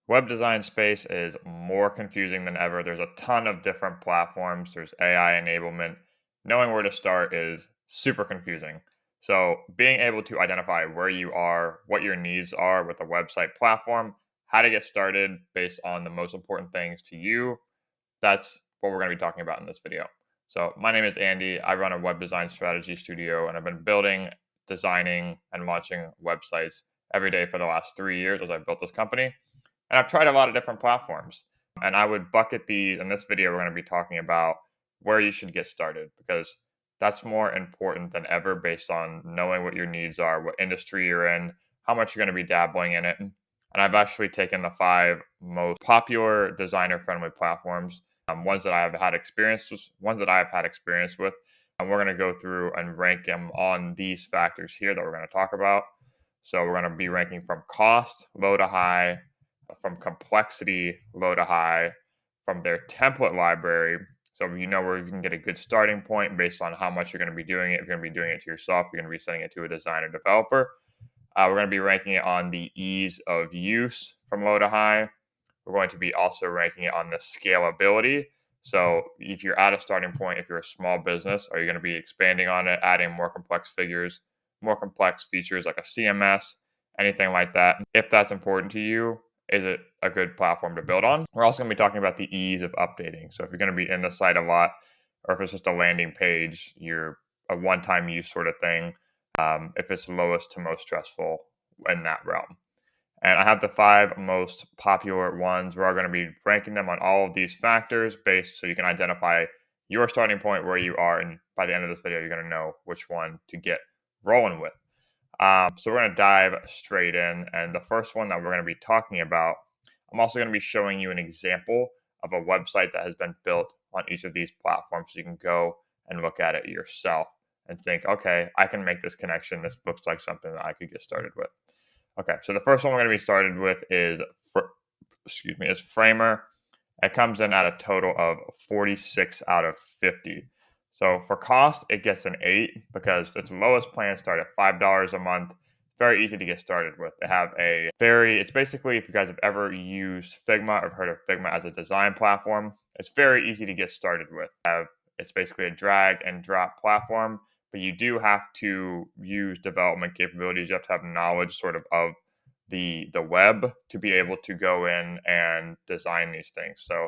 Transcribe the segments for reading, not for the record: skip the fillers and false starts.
Web design space is more confusing than ever. There's a ton of different platforms. There's AI enablement. Knowing where to start is super confusing. So, being able to identify where you are, what your needs are with a website platform, how to get started based on the most important things to you, that's what we're going to be talking about in this video. So, my name is Andy. I run a web design strategy studio, and I've been building, designing, and launching websites every day for the last 3 years as I've built this company. And I've tried a lot of different platforms. And I would bucket these in this video. We're going to be talking about where you should get started because that's more important than ever based on knowing what your needs are, what industry you're in, how much you're going to be dabbling in it. And I've actually taken the 5 most popular designer friendly platforms, ones that I have had experience with, and we're going to go through and rank them on these factors here that we're going to talk about. So we're going to be ranking from cost, low to high, from complexity, low to high, from their template library. So you know where you can get a good starting point based on how much you're going to be doing it. If you're going to be doing it to yourself, you're going to be sending it to a designer developer. We're going to be ranking it on the ease of use from low to high. We're going to be also ranking it on the scalability. So if you're at a starting point, if you're a small business, are you going to be expanding on it, adding more complex figures, more complex features like a CMS, anything like that? If that's important to you, is it a good platform to build on? We're also going to be talking about the ease of updating. So if you're going to be in the site a lot, or if it's just a landing page, you're a one-time use sort of thing, if it's lowest to most stressful in that realm. And I have the 5 most popular ones. We're going to be ranking them on all of these factors based so you can identify your starting point where you are. And by the end of this video, you're going to know which one to get rolling with. So we're going to dive straight in. And the first one that we're going to be talking about, I'm also going to be showing you an example of a website that has been built on each of these platforms. So you can go and look at it yourself and think, okay, I can make this connection. This looks like something that I could get started with. Okay, so the first one we're going to be started with is Framer. It comes in at a total of 46 out of 50. So for cost, it gets an 8 because its lowest plans start at $5 a month. Very easy to get started with. They have it's basically, if you guys have ever used Figma or heard of Figma as a design platform, it's very easy to get started with. It's basically a drag and drop platform, but you do have to use development capabilities. You have to have knowledge sort of the web to be able to go in and design these things. So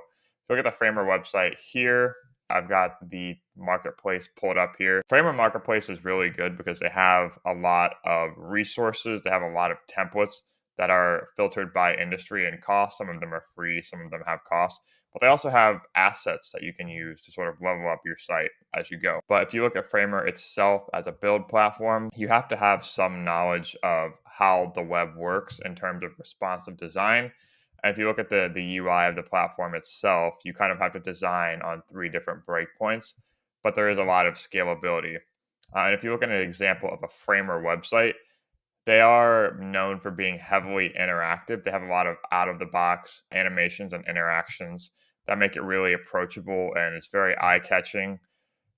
look at the Framer website here. I've got the marketplace pulled up here. Framer marketplace is really good because they have a lot of resources. They have a lot of templates that are filtered by industry and cost. Some of them are free, some of them have cost, but they also have assets that you can use to sort of level up your site as you go. But if you look at Framer itself as a build platform, you have to have some knowledge of how the web works in terms of responsive design. And if you look at the UI of the platform itself, you kind of have to design on 3 different breakpoints, but there is a lot of scalability. And if you look at an example of a Framer website, they are known for being heavily interactive. They have a lot of out-of-the-box animations and interactions that make it really approachable, and it's very eye-catching.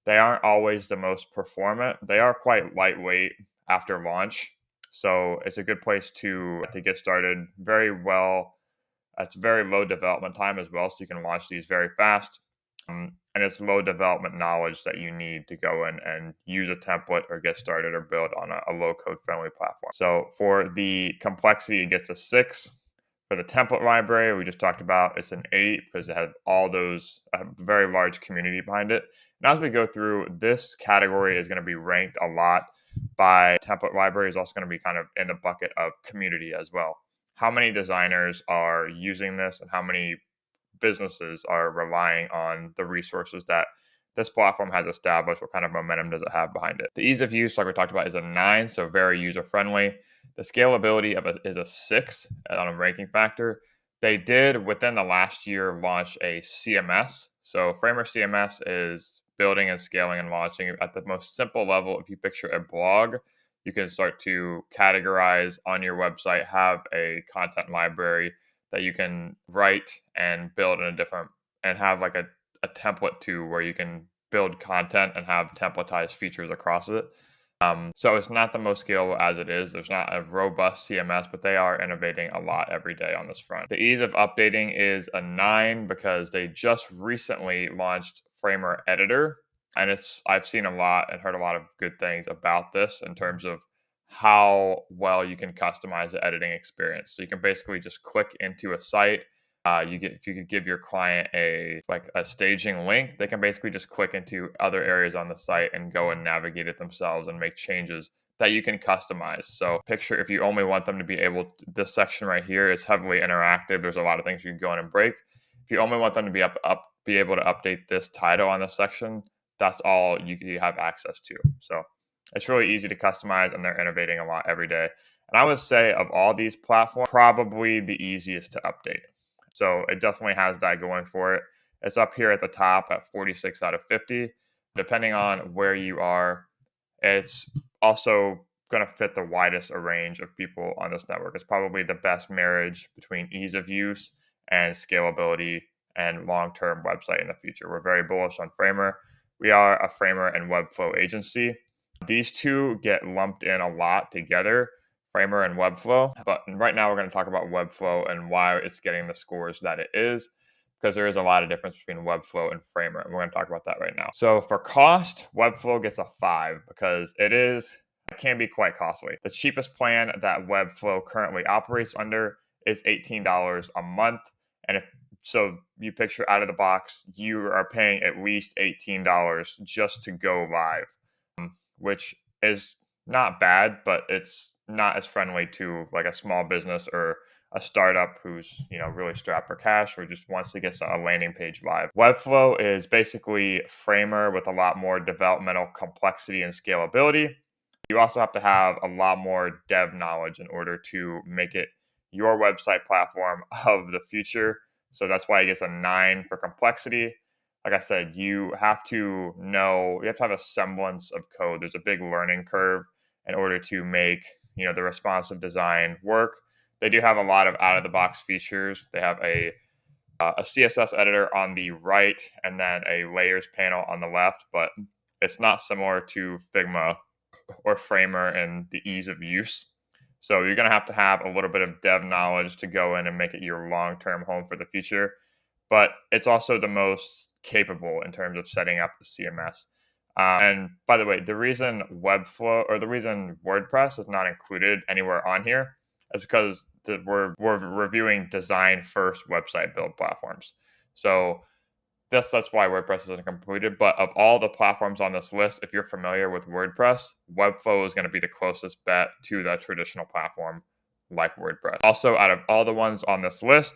They aren't always the most performant. They are quite lightweight after launch, so it's a good place to get started very well. It's very low development time as well, so you can launch these very fast. And it's low development knowledge that you need to go in and use a template or get started or build on a low-code friendly platform. So for the complexity, it gets a 6. For the template library, we just talked about, it's an 8 because it has all those very large community behind it. And as we go through, this category is going to be ranked a lot by template library. Is also going to be kind of in the bucket of community as well. How many designers are using this and how many businesses are relying on the resources that this platform has established? What kind of momentum does it have behind it? The ease of use, like we talked about, is a 9, so very user-friendly. The scalability of it is a 6 on a ranking factor. They did, within the last year, launch a CMS. So Framer CMS is building and scaling and launching at the most simple level. If you picture a blog, you can start to categorize on your website, have a content library that you can write and build in a different, and have like a template to where you can build content and have templatized features across it. So it's not the most scalable as it is. There's not a robust CMS, but they are innovating a lot every day on this front. The ease of updating is a 9 because they just recently launched Framer Editor. And I've seen a lot and heard a lot of good things about this in terms of how well you can customize the editing experience. So you can basically just click into a site. If you could give your client a staging link, they can basically just click into other areas on the site and go and navigate it themselves and make changes that you can customize. So picture if you only want them to be able to, this section right here is heavily interactive. There's a lot of things you can go in and break. If you only want them to be able to update this title on this section, that's all you have access to. So it's really easy to customize, and they're innovating a lot every day. And I would say of all these platforms, probably the easiest to update. So it definitely has that going for it. It's up here at the top at 46 out of 50. Depending on where you are, it's also going to fit the widest range of people on this network. It's probably the best marriage between ease of use and scalability and long-term website in the future. We're very bullish on Framer. We are a Framer and Webflow agency. These two get lumped in a lot together, Framer and Webflow. But right now we're going to talk about Webflow and why it's getting the scores that it is, because there is a lot of difference between Webflow and Framer, and we're going to talk about that right now. So for cost, Webflow gets a 5 because it can be quite costly. The cheapest plan that Webflow currently operates under is $18 a month, and so you picture out of the box, you are paying at least $18 just to go live, which is not bad, but it's not as friendly to like a small business or a startup who's really strapped for cash or just wants to get a landing page live. Webflow is basically Framer with a lot more developmental complexity and scalability. You also have to have a lot more dev knowledge in order to make it your website platform of the future. So that's why it gets a 9 for complexity. Like I said, you have to have a semblance of code. There's a big learning curve in order to make the responsive design work. They do have a lot of out-of-the-box features. They have a CSS editor on the right and then a layers panel on the left, but it's not similar to Figma or Framer and the ease of use. So you're going to have a little bit of dev knowledge to go in and make it your long-term home for the future. But it's also the most capable in terms of setting up the CMS. And by the way, the reason WordPress is not included anywhere on here is because we're reviewing design first website build platforms. So that's why WordPress isn't completed. But of all the platforms on this list, if you're familiar with WordPress, Webflow is going to be the closest bet to that traditional platform like WordPress. Also, out of all the ones on this list,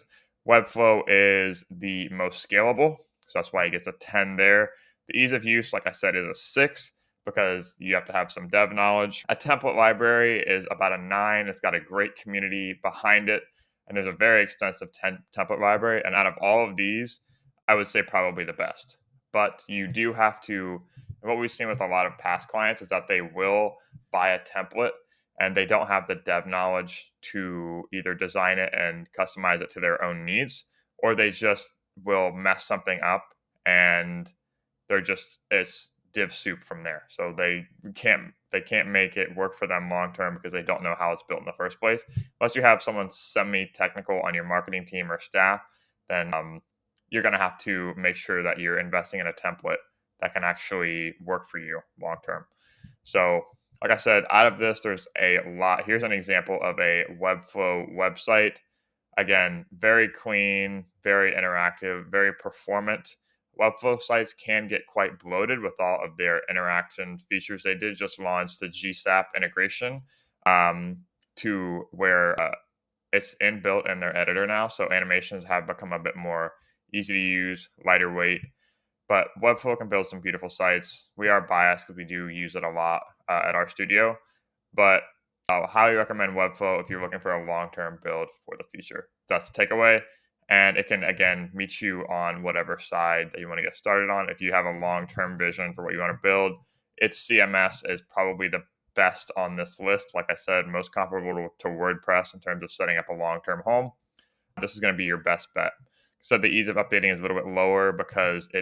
Webflow is the most scalable. So that's why it gets a 10 there. The ease of use, like I said, is a 6 because you have to have some dev knowledge. A template library is about a 9. It's got a great community behind it. And there's a very extensive template library. And out of all of these, I would say probably the best. But you do have to, what we've seen with a lot of past clients is that they will buy a template and they don't have the dev knowledge to either design it and customize it to their own needs, or they just will mess something up and it's div soup from there. So they can't make it work for them long term because they don't know how it's built in the first place. Unless you have someone semi-technical on your marketing team or staff, then you're going to have to make sure that you're investing in a template that can actually work for you long term. So like I said, out of this, there's a lot. Here's an example of a Webflow website. Again, very clean, very interactive, very performant. Webflow sites can get quite bloated with all of their interaction features. They did just launch the GSAP integration to where it's inbuilt in their editor now. So animations have become a bit more easy to use, lighter weight. But Webflow can build some beautiful sites. We are biased because we do use it a lot at our studio. But I highly recommend Webflow if you're looking for a long-term build for the future. That's the takeaway. And it can, again, meet you on whatever side that you want to get started on. If you have a long-term vision for what you want to build, its CMS is probably the best on this list. Like I said, most comparable to WordPress in terms of setting up a long-term home. This is going to be your best bet. So the ease of updating is a little bit lower because you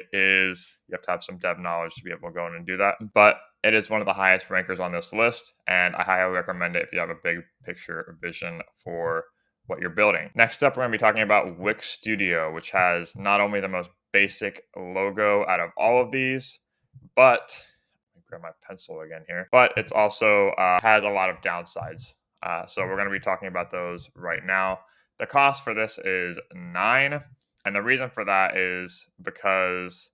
have to have some dev knowledge to be able to go in and do that. But It is one of the highest rankers on this list, and I highly recommend it if you have a big picture vision for what you're building. Next up, we're going to be talking about Wix Studio, which has not only the most basic logo out of all of these, but let me grab my pencil again here, but it's also has a lot of downsides. So we're going to be talking about those right now. The cost for this is $9, and the reason for that is because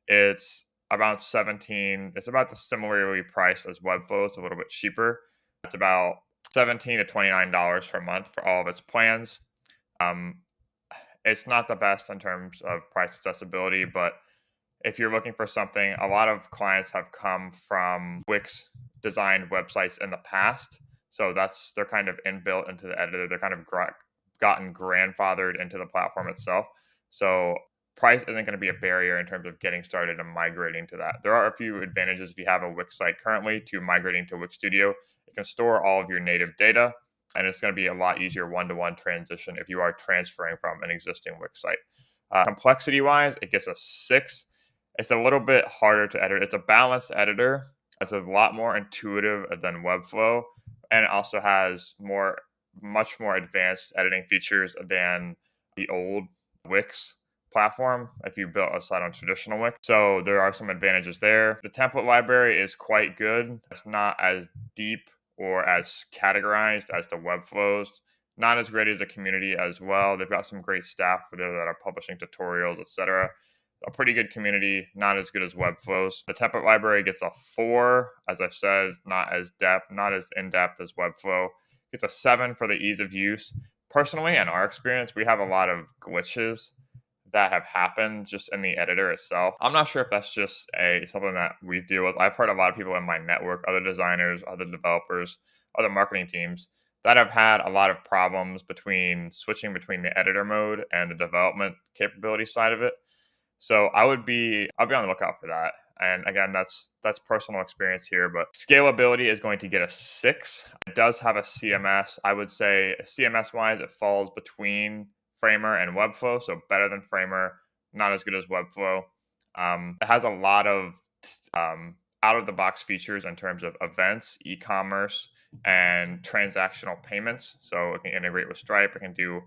it's about 17. It's about the similarly priced as Webflow. It's a little bit cheaper. It's about $17 to $29 per month for all of its plans. Um, it's not the best in terms of price accessibility, but if you're looking for something, a lot of clients have come from Wix designed websites in the past. So they're kind of inbuilt into the editor. They're kind of gotten grandfathered into the platform itself. So price isn't going to be a barrier in terms of getting started and migrating to that. There are a few advantages if you have a Wix site currently to migrating to Wix Studio. It can store all of your native data, and it's going to be a lot easier one-to-one transition if you are transferring from an existing Wix site. Complexity-wise, it gets a 6. It's a little bit harder to edit. It's a balanced editor. It's a lot more intuitive than Webflow, and it also has much more advanced editing features than the old Wix platform if you built a site on traditional Wix. So there are some advantages there. The template library is quite good. It's not as deep or as categorized as the Webflows. Not as great as the community as well. They've got some great staff there that are publishing tutorials, etc. A pretty good community, not as good as Webflows. The template library gets a 4, as I've said, not as in-depth as Webflow. It's a 7 for the ease of use. Personally, in our experience, we have a lot of glitches that have happened just in the editor itself. I'm not sure if that's just something that we deal with. I've heard a lot of people in my network, other designers, other developers, other marketing teams that have had a lot of problems switching between the editor mode and the development capability side of it. So I'll be on the lookout for that. And again, that's personal experience here, but scalability is going to get a 6. It does have a CMS. I would say CMS wise, it falls between Framer and Webflow. So better than Framer, not as good as Webflow. It has a lot of out of the box features in terms of events, e-commerce, and transactional payments. So it can integrate with Stripe. It can do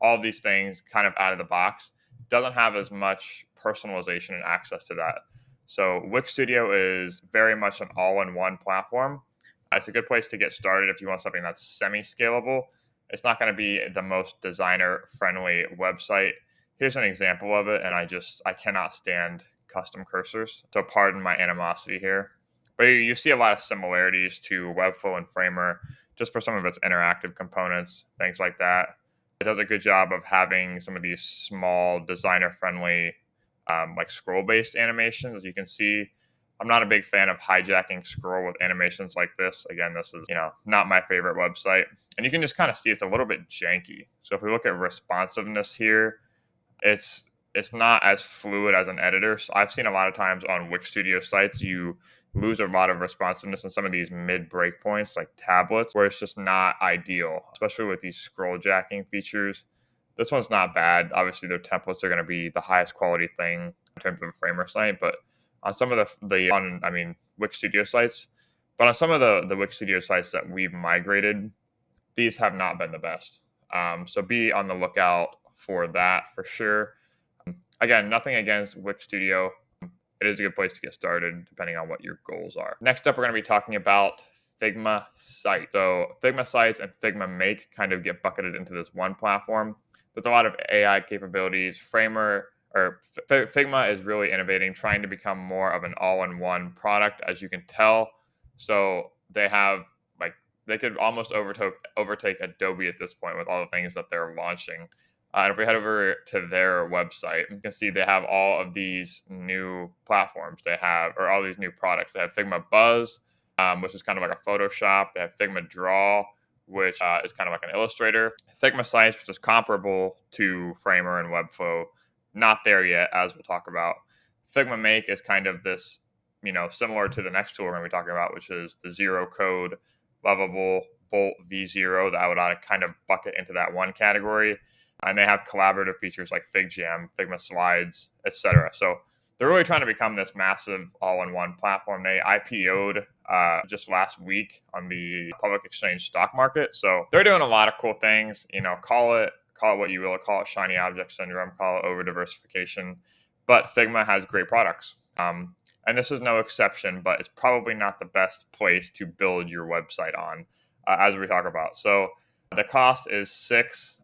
all of these things kind of out of the box. Doesn't have as much personalization and access to that. So Wix Studio is very much an all-in-one platform. It's a good place to get started if you want something that's semi-scalable. It's not going to be the most designer-friendly website. Here's an example of it, and I cannot stand custom cursors, so pardon my animosity here. But you see a lot of similarities to Webflow and Framer just for some of its interactive components, things like that. It does a good job of having some of these small designer-friendly like scroll-based animations. As you can see, I'm not a big fan of hijacking scroll with animations like this. Again, this is not my favorite website. And you can just kind of see it's a little bit janky. So if we look at responsiveness here, it's not as fluid as an editor. So I've seen a lot of times on Wix Studio sites, you lose a lot of responsiveness in some of these mid breakpoints like tablets where it's just not ideal, especially with these scroll jacking features. This one's not bad. Obviously, their templates are going to be the highest quality thing in terms of a Framer site, but on some of Wix Studio sites, but on some of the Wix Studio sites that we've migrated, these have not been the best. So be on the lookout for that for sure. Again, nothing against Wix Studio. It is a good place to get started depending on what your goals are. Next up, we're going to be talking about Figma Site. So Figma Sites and Figma Make kind of get bucketed into this one platform. There's a lot of AI capabilities. Figma is really innovating, trying to become more of an all-in-one product, as you can tell. So they could almost overtake Adobe at this point with all the things that they're launching. And if we head over to their website, you can see they have all of these new platforms. All these new products. They have Figma Buzz, which is kind of like a Photoshop. They have Figma Draw, which is kind of like an Illustrator. Figma Sites, which is comparable to Framer and Webflow, not there yet, as we'll talk about. Figma Make is kind of this, similar to the next tool we're going to be talking about, which is the zero code Lovable Bolt V0 that I would kind of bucket into that one category. And they have collaborative features like FigJam, Figma Slides, etc. So they're really trying to become this massive all-in-one platform. They IPO'd just last week on the public exchange stock market. So they're doing a lot of cool things. Call it what you will, call it shiny object syndrome, call it over diversification. But Figma has great products. And this is no exception, but it's probably not the best place to build your website on, as we talk about. So the cost is $6.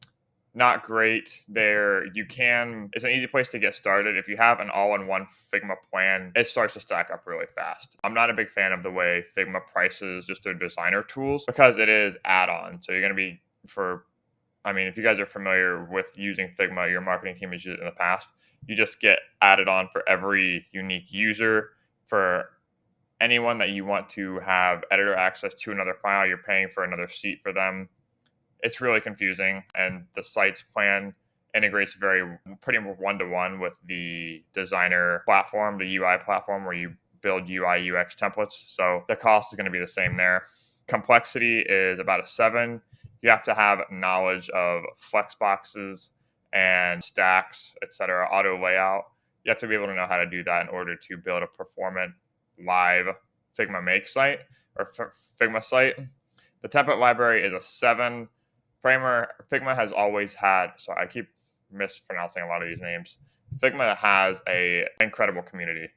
Not great there. It's an easy place to get started. If you have an all-in-one Figma plan, it starts to stack up really fast. I'm not a big fan of the way Figma prices just their designer tools because it is add-on. So you're going to be if you guys are familiar with using Figma, your marketing team has used it in the past, you just get added on for every unique user. For anyone that you want to have editor access to another file, you're paying for another seat for them. It's really confusing, and the Sites plan integrates pretty much one-to-one with the designer platform, the UI platform where you build UI UX templates. So the cost is going to be the same there. Complexity is about a 7. You have to have knowledge of flexboxes and stacks, etc., auto layout. You have to be able to know how to do that in order to build a performant live Figma Make site or Figma site. The template library is a 7. Figma has always had, so I keep mispronouncing a lot of these names. Figma has an incredible community.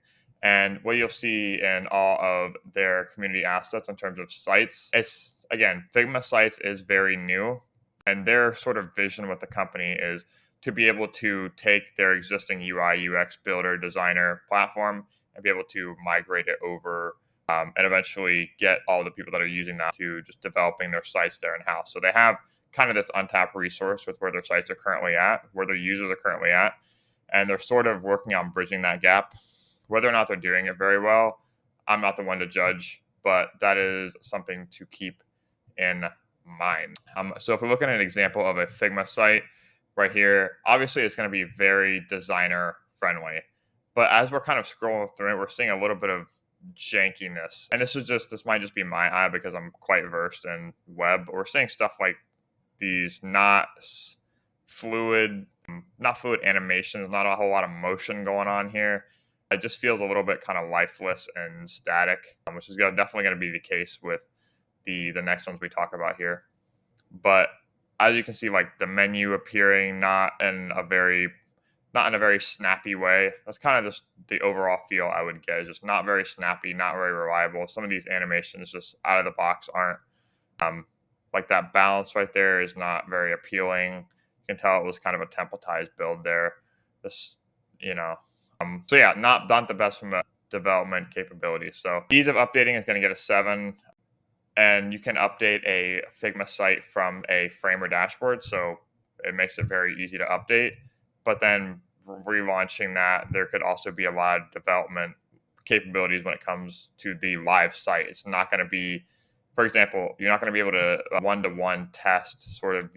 And what you'll see in all of their community assets in terms of sites, Figma Sites is very new. And their sort of vision with the company is to be able to take their existing UI, UX builder, designer platform and be able to migrate it over and eventually get all the people that are using that to just developing their sites there in-house. So they have kind of this untapped resource with where their sites are currently at, where their users are currently at, and they're sort of working on bridging that gap. Whether or not they're doing it very well, I'm not the one to judge, but that is something to keep in mind. So if we're looking at an example of a Figma site right here, obviously it's going to be very designer friendly, but as we're kind of scrolling through it, we're seeing a little bit of jankiness. And this might just be my eye because I'm quite versed in web, but we're seeing stuff like these not fluid animations, not a whole lot of motion going on here. It just feels a little bit kind of lifeless and static, which is definitely going to be the case with the next ones we talk about here. But as you can see, like the menu appearing not in a very snappy way. That's kind of just the overall feel I would get. It's just not very snappy, not very reliable. Some of these animations just out of the box aren't like that balance right there is not very appealing. You can tell it was kind of a templatized build there. Not the best from a development capability. So ease of updating is going to get a 7. And you can update a Figma site from a Framer dashboard. So it makes it very easy to update. But then relaunching that, there could also be a lot of development capabilities when it comes to the live site. It's not going to be, for example, you're not going to be able to one-to-one test sort of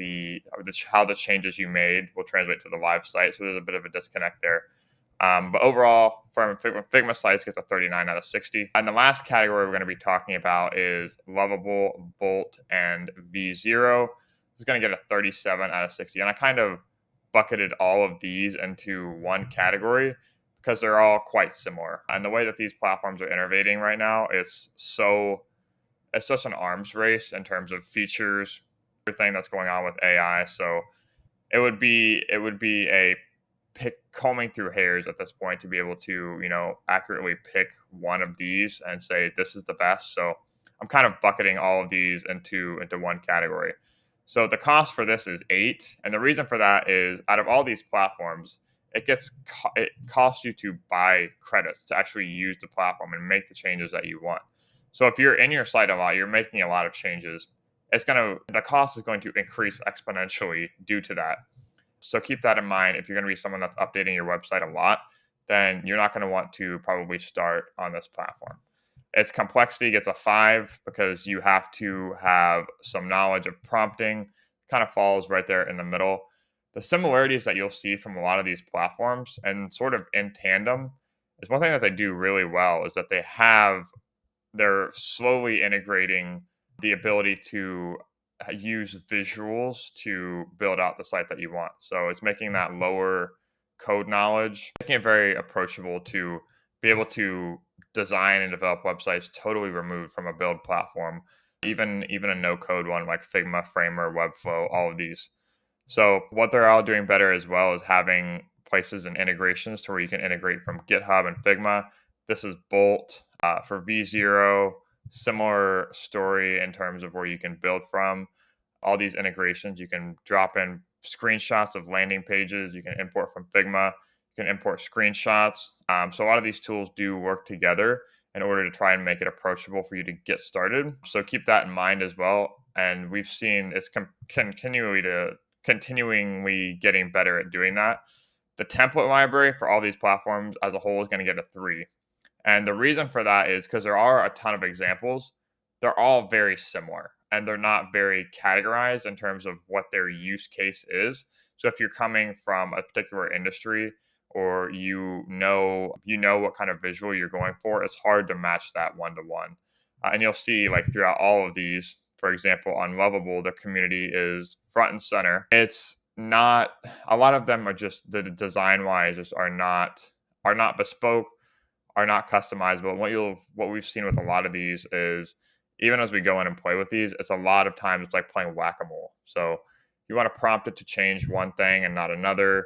how the changes you made will translate to the live site. So there's a bit of a disconnect there. But overall, from Figma Sites gets a 39 out of 60. And the last category we're going to be talking about is Lovable, Bolt, and V0. It's going to get a 37 out of 60. And I kind of bucketed all of these into one category because they're all quite similar. And the way that these platforms are innovating right now, it's such an arms race in terms of features, everything that's going on with AI. So it would be a combing through hairs at this point to be able to, accurately pick one of these and say this is the best. So I'm kind of bucketing all of these into one category. So the cost for this is 8, and the reason for that is out of all these platforms, it costs you to buy credits to actually use the platform and make the changes that you want. So if you're in your site a lot, you're making a lot of changes, the cost is going to increase exponentially due to that. So keep that in mind. If you're going to be someone that's updating your website a lot, then you're not going to want to probably start on this platform. Its complexity gets a 5 because you have to have some knowledge of prompting. Kind of falls right there in the middle. The similarities that you'll see from a lot of these platforms and sort of in tandem is one thing that they do really well is that they're slowly integrating the ability to use visuals to build out the site that you want. So it's making that lower code knowledge, making it very approachable to be able to design and develop websites totally removed from a build platform, even a no code one like Figma, Framer, Webflow, all of these. So what they're all doing better as well is having places and integrations to where you can integrate from GitHub and Figma. This is Bolt for V0, similar story in terms of where you can build from. All these integrations, you can drop in screenshots of landing pages, you can import from Figma, you can import screenshots. So a lot of these tools do work together in order to try and make it approachable for you to get started. So keep that in mind as well. And we've seen it's continuingly getting better at doing that. The template library for all these platforms as a whole is going to get a 3. And the reason for that is because there are a ton of examples. They're all very similar and they're not very categorized in terms of what their use case is. So if you're coming from a particular industry or you know what kind of visual you're going for, it's hard to match that one to one. And you'll see like throughout all of these, for example, on Lovable, the community is front and center. It's not a lot of them are just the design wise just are not bespoke, are not customizable. What we've seen with a lot of these is even as we go in and play with these, it's a lot of times it's like playing whack-a-mole. So you want to prompt it to change one thing and not another.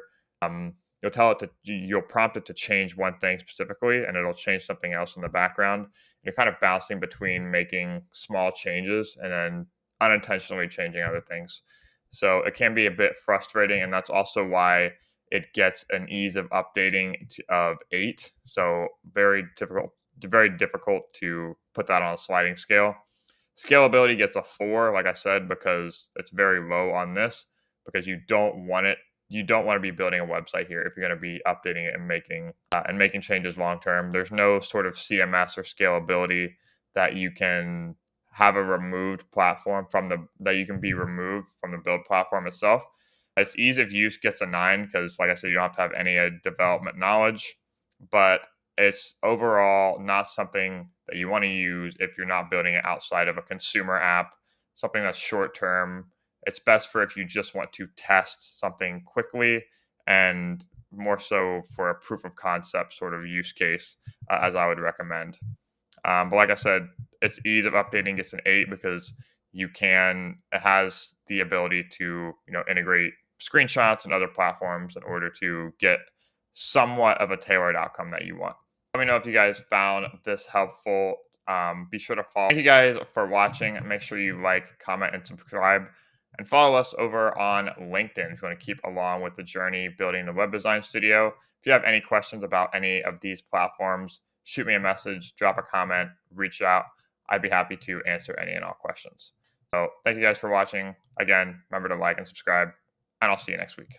You'll prompt it to change one thing specifically, and it'll change something else in the background. You're kind of bouncing between making small changes and then unintentionally changing other things. So it can be a bit frustrating, and that's also why it gets an ease of updating of 8. So very difficult to put that on a sliding scale. Scalability gets a 4, like I said, because it's very low on this, because you don't want to be building a website here if you're going to be updating it and making changes long term. There's no sort of CMS or scalability that you can have a removed platform that you can be removed from the build platform itself. Its ease of use gets a 9 because, like I said, you don't have to have any development knowledge, but it's overall not something that you want to use if you're not building it outside of a consumer app, something that's short term. It's best for if you just want to test something quickly and more so for a proof of concept sort of use case, as I would recommend. But like I said, its ease of updating gets an 8 because it has the ability to integrate screenshots and other platforms in order to get somewhat of a tailored outcome that you want. Let me know if you guys found this helpful. Be sure to follow. Thank you guys for watching. Make sure you like, comment, and subscribe. And follow us over on LinkedIn if you want to keep along with the journey building the web design studio. If you have any questions about any of these platforms, shoot me a message, drop a comment, reach out. I'd be happy to answer any and all questions. So thank you guys for watching. Again, remember to like and subscribe, and I'll see you next week.